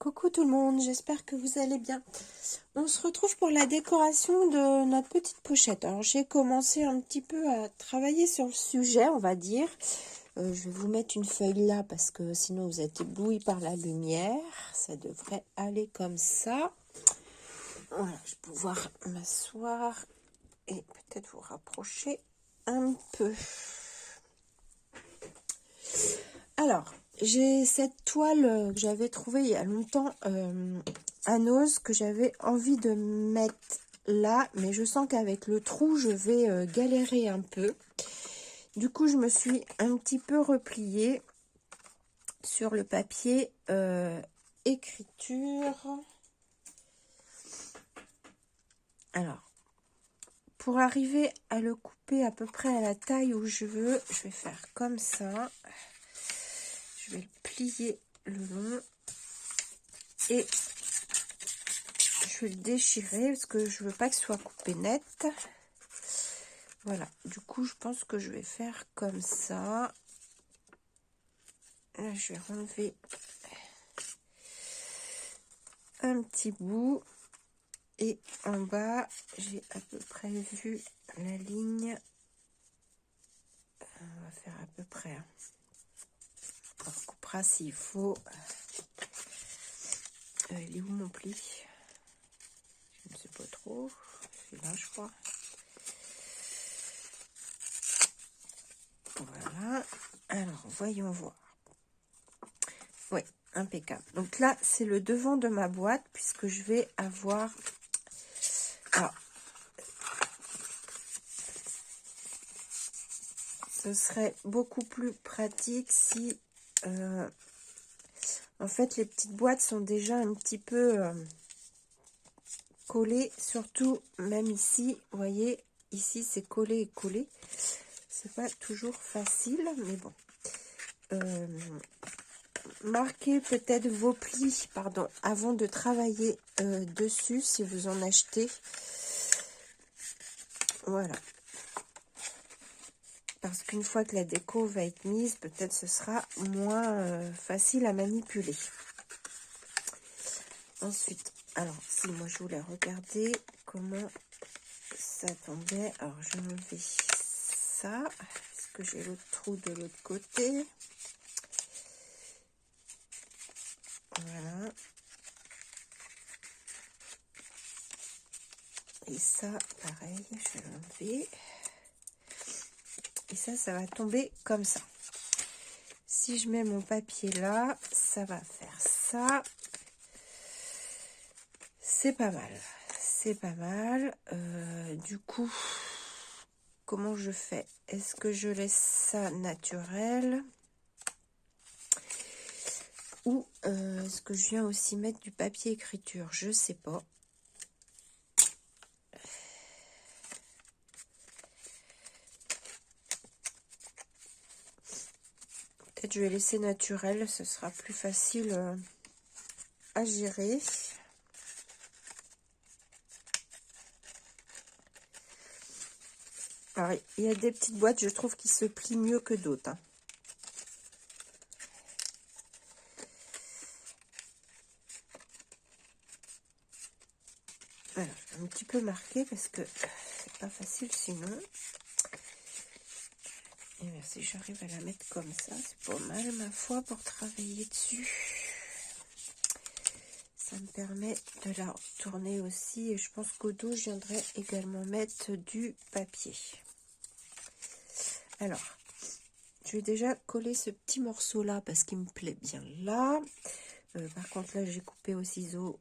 Coucou tout le monde, j'espère que vous allez bien. On se retrouve pour la décoration de notre petite pochette. Alors j'ai commencé un petit peu à travailler sur le sujet, on va dire. Je vais vous mettre une feuille là parce que sinon vous êtes éblouis par la lumière. Ça devrait aller comme ça. Voilà, je vais pouvoir m'asseoir et peut-être vous rapprocher un peu. Alors, j'ai cette toile que j'avais trouvée il y a longtemps à Nose que j'avais envie de mettre là, mais je sens qu'avec le trou, je vais galérer un peu. Du coup, je me suis un petit peu repliée sur le papier écriture. Alors, pour arriver à le couper à peu près à la taille où je veux, je vais faire comme ça. Je vais le plier le long et je vais le déchirer parce que je veux pas que ce soit coupé net. Voilà, du coup je pense que je vais faire comme ça. Là, je vais enlever un petit bout et en bas j'ai à peu près vu la ligne. On va faire à peu près, on recoupera s'il faut. Il est où mon pli? Je ne sais pas trop, c'est là je crois. Voilà, alors voyons voir. Oui, impeccable. Donc là c'est le devant de ma boîte puisque je vais avoir, alors ce serait beaucoup plus pratique si en fait les petites boîtes sont déjà un petit peu collées, surtout même ici, vous voyez, ici c'est collé et collé. C'est pas toujours facile, mais bon. Marquez peut-être vos plis, pardon, avant de travailler dessus, si vous en achetez. Voilà. Parce qu'une fois que la déco va être mise, peut-être ce sera moins facile à manipuler. Ensuite, alors, si moi je voulais regarder comment ça tombait. Alors, j'ai enlevé ça, parce que j'ai l'autre trou de l'autre côté. Voilà. Et ça, pareil, je vais l'enlever. Et ça va tomber comme ça. Si je mets mon papier là, ça va faire ça. C'est pas mal. C'est pas mal. Du coup, comment je fais? Est-ce que je laisse ça naturel? Ou est-ce que je viens aussi mettre du papier écriture? Je sais pas. Peut-être je vais laisser naturel, ce sera plus facile à gérer. Alors, il y a des petites boîtes, je trouve, qui se plient mieux que d'autres. Hein. Voilà, je vais un petit peu marquer parce que c'est pas facile sinon. Et bien, si j'arrive à la mettre comme ça, c'est pas mal, ma foi, pour travailler dessus. Ça me permet de la tourner aussi. Et je pense qu'au dos, je viendrai également mettre du papier. Alors, je vais déjà coller ce petit morceau-là parce qu'il me plaît bien là. Par contre, là, j'ai coupé au ciseau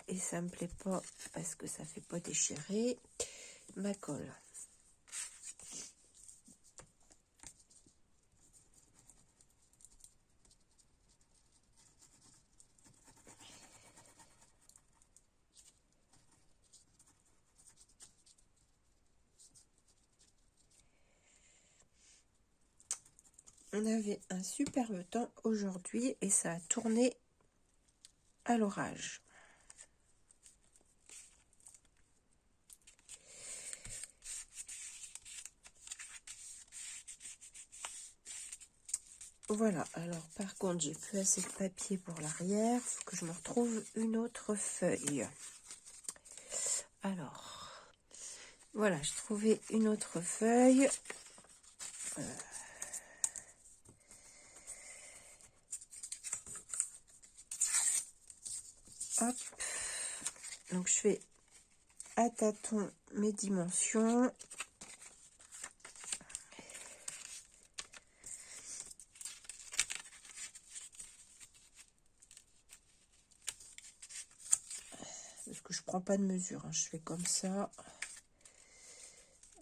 et ça me plaît pas parce que ça fait pas déchirer ma colle. On avait un superbe temps aujourd'hui et ça a tourné à l'orage. Voilà, alors par contre, j'ai plus assez de papier pour l'arrière. Il faut que je me retrouve une autre feuille. Alors, voilà, j'ai trouvé une autre feuille. Hop. Donc, je fais à tâtons mes dimensions. Parce que je prends pas de mesure, hein. Je fais comme ça.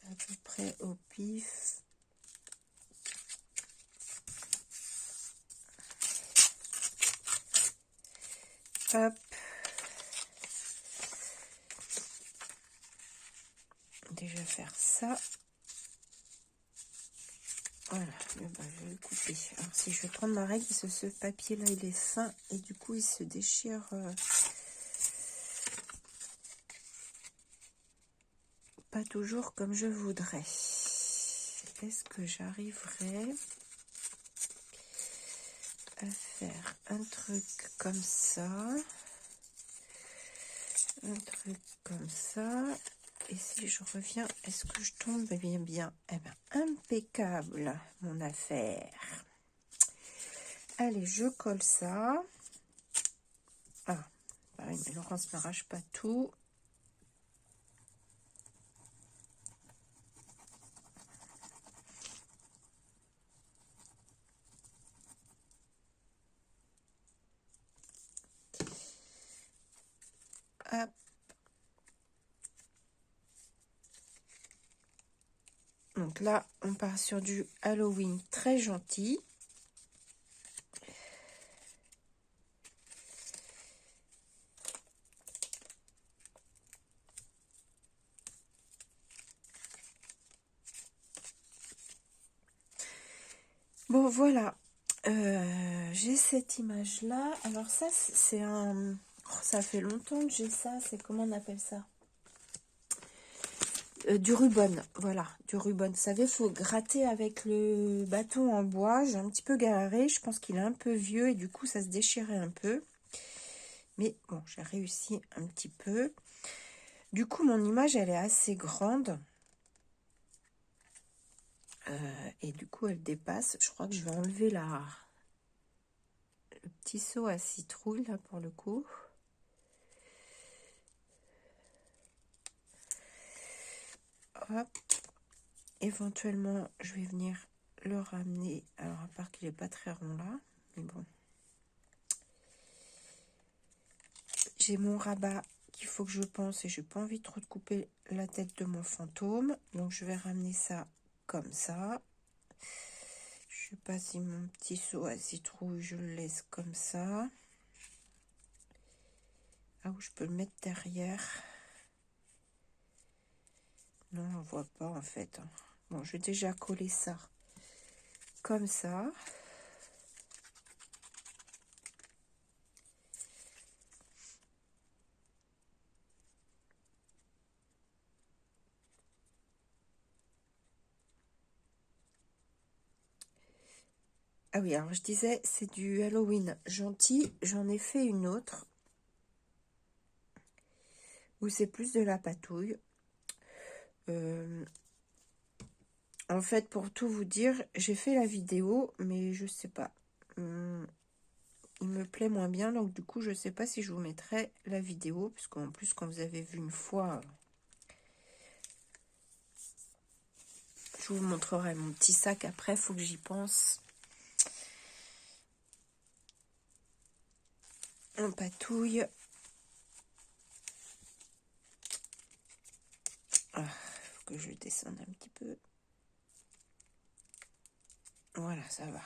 À peu près au pif. Hop. Déjà faire ça. Voilà, je vais le couper. Alors si je vais prendre ma règle, parce que ce papier là il est fin et du coup il se déchire pas toujours comme je voudrais. Est-ce que j'arriverai à faire un truc comme ça, un truc comme ça, et si je reviens, est-ce que je tombe bien? Eh ben, impeccable mon affaire. Allez, je colle ça. Ah, pareil, mais Laurence n'arrache pas tout. Hop. Donc là, on part sur du Halloween très gentil. Bon, voilà. J'ai cette image-là. Alors ça, c'est un... Oh, ça fait longtemps que j'ai ça. C'est comment on appelle ça? Du ruban. Voilà, du ruban. Vous savez, il faut gratter avec le bâton en bois. J'ai un petit peu galéré. Je pense qu'il est un peu vieux et du coup, ça se déchirait un peu. Mais bon, j'ai réussi un petit peu. Du coup, mon image, elle est assez grande. Et du coup, elle dépasse. Je crois que je vais enlever le petit seau à citrouille, là, pour le coup. Hop. Éventuellement, je vais venir le ramener. Alors, à part qu'il n'est pas très rond là. Mais bon. J'ai mon rabat qu'il faut que je pense et je n'ai pas envie trop de couper la tête de mon fantôme. Donc, je vais ramener ça comme ça. Je sais pas si mon petit seau à citrouille, je le laisse comme ça. Ah, ou je peux le mettre derrière. Non, on voit pas en fait. Bon, je vais déjà coller ça comme ça. Ah oui, alors je disais, c'est du Halloween gentil. J'en ai fait une autre où c'est plus de la patouille. En fait, pour tout vous dire, j'ai fait la vidéo, mais je sais pas. Il me plaît moins bien, donc du coup, je sais pas si je vous mettrai la vidéo, puisqu'en plus, quand vous avez vu une fois, je vous montrerai mon petit sac après, faut que j'y pense. En patouille. Ah, faut que je descende un petit peu. Voilà, ça va.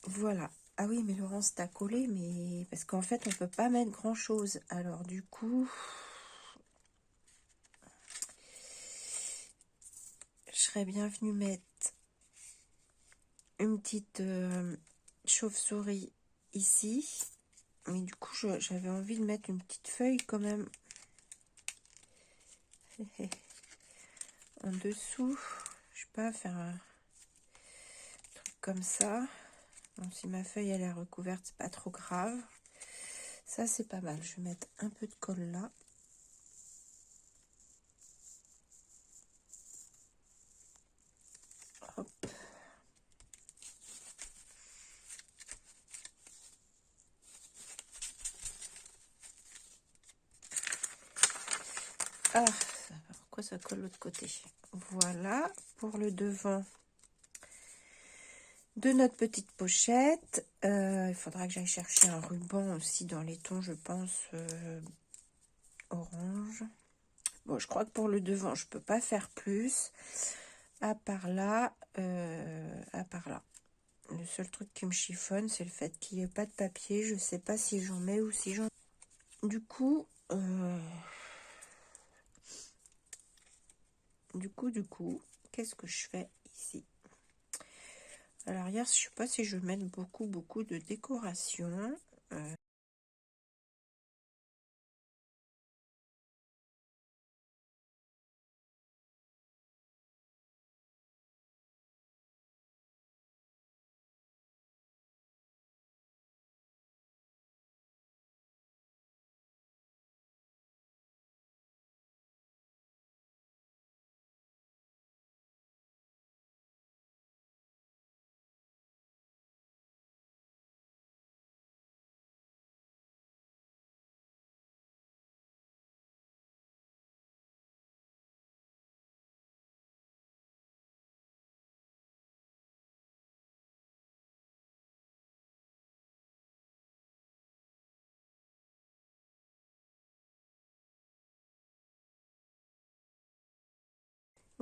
Voilà. Ah oui, mais Laurence, t'as collé, mais parce qu'en fait, on peut pas mettre grand chose. Alors, du coup, je serais bien venue mettre une petite chauve-souris ici. Mais du coup, j'avais envie de mettre une petite feuille quand même. En dessous, je sais pas, faire un truc comme ça. Bon, si ma feuille elle est recouverte, c'est pas trop grave. Ça c'est pas mal. Je vais mettre un peu de colle là. Hop. Ah, pourquoi ça colle de l'autre côté? Voilà pour le devant de notre petite pochette. Il faudra que j'aille chercher un ruban aussi dans les tons, je pense, orange. Bon, je crois que pour le devant, je peux pas faire plus. À part là, à part là. Le seul truc qui me chiffonne, c'est le fait qu'il n'y ait pas de papier. Je sais pas si j'en mets ou si j'en... Du coup, qu'est-ce que je fais ici? À l'arrière, je sais pas si je vais mettre beaucoup de décoration.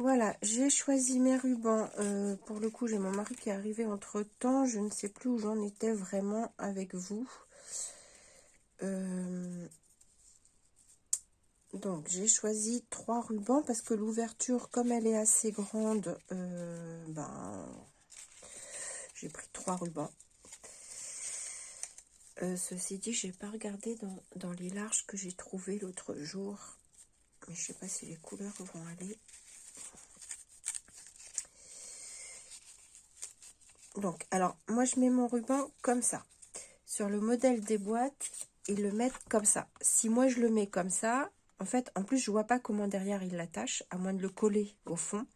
Voilà, j'ai choisi mes rubans. Pour le coup, j'ai mon mari qui est arrivé entre-temps. Je ne sais plus où j'en étais vraiment avec vous. Donc, j'ai choisi 3 rubans parce que l'ouverture, comme elle est assez grande, j'ai pris 3 rubans. Ceci dit, j'ai pas regardé dans les larges que j'ai trouvé l'autre jour. Mais je sais pas si les couleurs vont aller. Donc, alors, moi, je mets mon ruban comme ça. Sur le modèle des boîtes, ils le mettent comme ça. Si moi, je le mets comme ça, en fait, en plus, je vois pas comment derrière il l'attache, à moins de le coller au fond.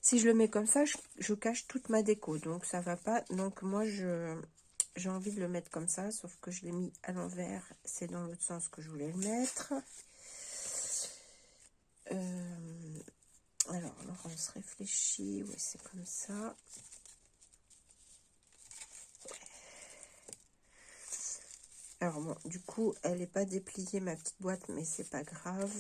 Si je le mets comme ça, je cache toute ma déco. Donc, ça va pas. Donc, moi, j'ai envie de le mettre comme ça, sauf que je l'ai mis à l'envers. C'est dans l'autre sens que je voulais le mettre. Alors, Laurence réfléchit. Oui, c'est comme ça. Alors bon, du coup, elle n'est pas dépliée, ma petite boîte, mais c'est pas grave.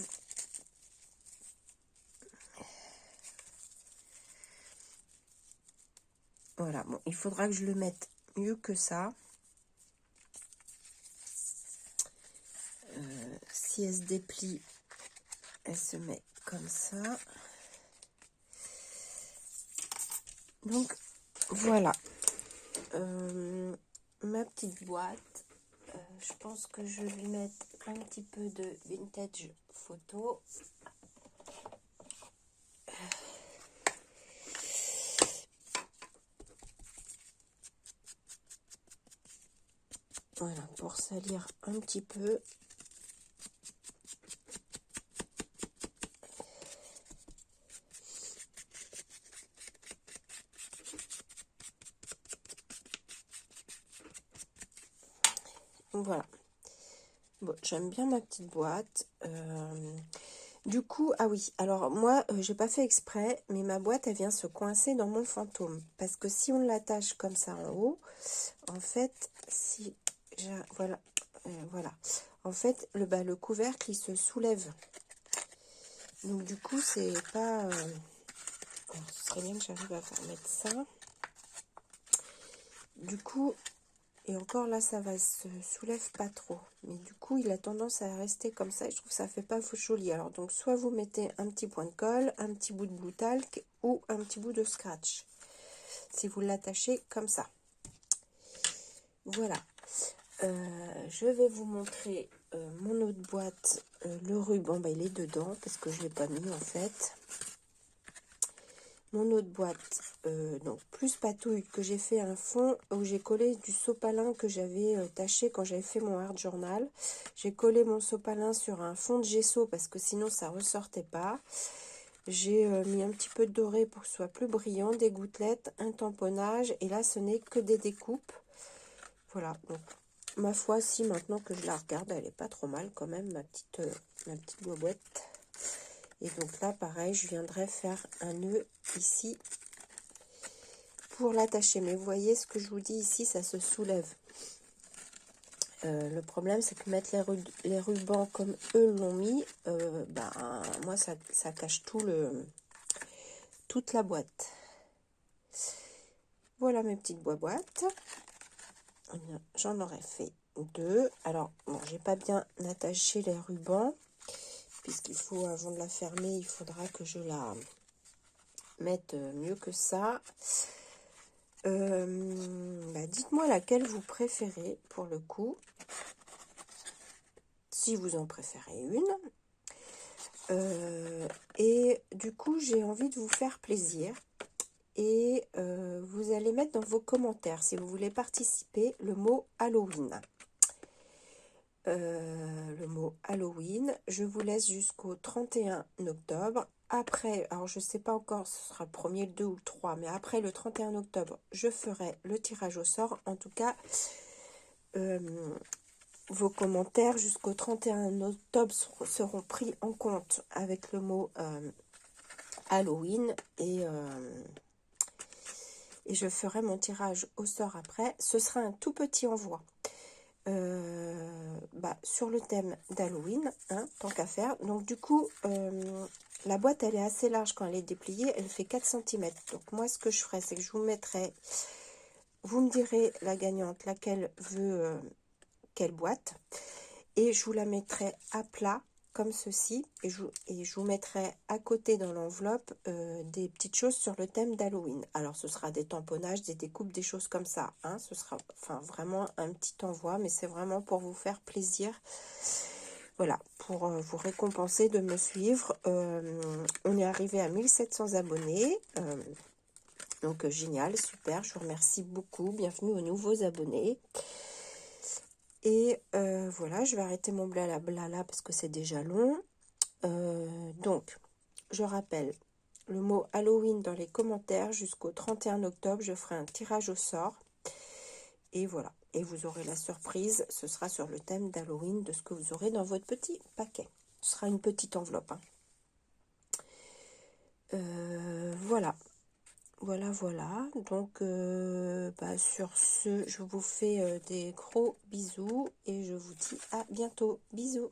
Voilà, bon, il faudra que je le mette mieux que ça. Si elle se déplie, elle se met comme ça. Donc, voilà. Ma petite boîte. Je pense que je vais lui mettre un petit peu de vintage photo. Voilà, pour salir un petit peu. Voilà. Bon, j'aime bien ma petite boîte. Du coup, ah oui, alors moi, j'ai pas fait exprès, mais ma boîte, elle vient se coincer dans mon fantôme. Parce que si on l'attache comme ça en haut, en fait, si... Voilà, voilà. En fait, le couvercle, il se soulève. Donc, du coup, c'est pas... ce serait bien que j'arrive à faire mettre ça. Du coup... Et encore là, ça va se soulève pas trop. Mais du coup, il a tendance à rester comme ça. Et je trouve que ça fait pas joli. Alors, donc, soit vous mettez un petit point de colle, un petit bout de blue talc ou un petit bout de scratch. Si vous l'attachez comme ça. Voilà. Je vais vous montrer mon autre boîte, le ruban, bah, il est dedans parce que je ne l'ai pas mis en fait. Mon autre boîte, donc plus patouille, que j'ai fait un fond où j'ai collé du sopalin que j'avais taché quand j'avais fait mon art journal. J'ai collé mon sopalin sur un fond de gesso parce que sinon ça ressortait pas. J'ai mis un petit peu de doré pour que ce soit plus brillant, des gouttelettes, un tamponnage, et là ce n'est que des découpes. Voilà, donc ma foi, si maintenant que je la regarde, elle est pas trop mal quand même, ma petite boîte. Et donc là, pareil, je viendrai faire un nœud ici pour l'attacher. Mais vous voyez, ce que je vous dis ici, ça se soulève. Le problème, c'est que mettre les rubans comme eux l'ont mis, moi, ça cache toute la boîte. Voilà mes petites boîtes. J'en aurais fait 2. Alors, bon, j'ai pas bien attaché les rubans, puisqu'il faut, avant de la fermer, il faudra que je la mette mieux que ça. Dites-moi laquelle vous préférez pour le coup, si vous en préférez une. Et du coup, j'ai envie de vous faire plaisir. Et vous allez mettre dans vos commentaires, si vous voulez participer, le mot Halloween. Le mot Halloween, je vous laisse jusqu'au 31 octobre. Après, alors je ne sais pas encore, ce sera le 1er, le 2 ou le 3, mais après le 31 octobre, je ferai le tirage au sort. En tout cas, vos commentaires jusqu'au 31 octobre seront pris en compte avec le mot Halloween, et je ferai mon tirage au sort après. Ce sera un tout petit envoi sur le thème d'Halloween, hein, tant qu'à faire. Donc du coup, la boîte, elle est assez large quand elle est dépliée, elle fait 4 cm. Donc moi, ce que je ferai, c'est que je vous mettrai, vous me direz la gagnante, laquelle veut quelle boîte, et je vous la mettrai à plat comme ceci, et je vous mettrai à côté dans l'enveloppe des petites choses sur le thème d'Halloween. Alors ce sera des tamponnages, des découpes, des choses comme ça, hein. Ce sera vraiment un petit envoi, mais c'est vraiment pour vous faire plaisir. Voilà, pour vous récompenser de me suivre. On est arrivé à 1700 abonnés, donc génial, super, je vous remercie beaucoup. Bienvenue aux nouveaux abonnés. Et voilà, je vais arrêter mon blabla parce que c'est déjà long. Donc, je rappelle, le mot Halloween dans les commentaires. Jusqu'au 31 octobre, je ferai un tirage au sort. Et voilà, et vous aurez la surprise. Ce sera sur le thème d'Halloween de ce que vous aurez dans votre petit paquet. Ce sera une petite enveloppe, hein. Voilà. Voilà. Donc, sur ce, je vous fais des gros bisous et je vous dis à bientôt. Bisous.